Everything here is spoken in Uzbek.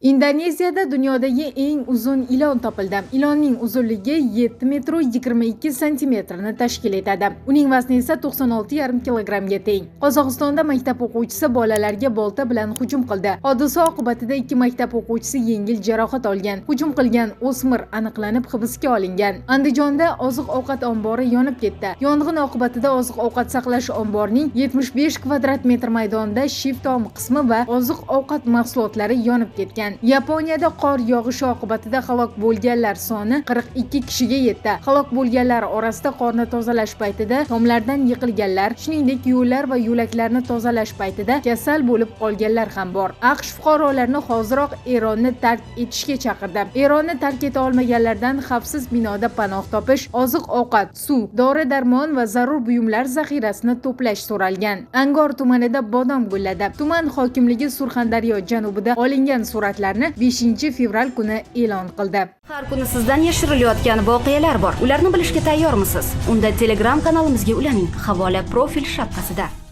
Indoneziyada dunyodagi eng uzun ilon topildi. Ilonning uzunligi 7 metr 22 santimetrni tashkil etadi. Uning vazni esa 96,5 kilogrammga teng. Qozog'istonda maktab o'quvchisi bolalarga bolta bilan hujum qildi. Hodisa oqibatida 2 maktab o'quvchisi yengil jarohat olgan. Hujum qilgan o'smir aniqlanib hibsga olingan. Andijonda oziq-ovqat ombori yonib ketdi. Yong'in oqibatida oziq-ovqat saqlash omborining 75 kvadrat metr maydonida shift tom qismi va oziq-ovqat mahsulotlari yonib ketgan. Yaponiyada qor yog'ishi oqibatida halok bo'lganlar soni 42 kishiga yetdi. Halok bo'lganlar orasida qorni tozalash paytida tomlardan yiqilganlar, shuningdek yo'llar va yo'laklarni tozalash paytida kasal bo'lib qolganlar ham bor. AQSh fuqarolarni hoziroq Eronni tark etishga chaqirdi. Eronni tark eta olmaganlardan xavfsiz binoda panoh topish, oziq-ovqat, suv, dori-darmon va zarur buyumlar zaxirasini to'plash so'ralgan. Angor tumanida bodom gulladi. Tuman hokimligi Surxondaryo janubida olingan suratlarni 5-fevral kuni e'lon qildi. Har kuni sizdan yashirilayotgan voqealar bor. Ularni bilishga tayyormisiz? Unda Telegram kanalimizga ulaning. Havola profil shapkasida.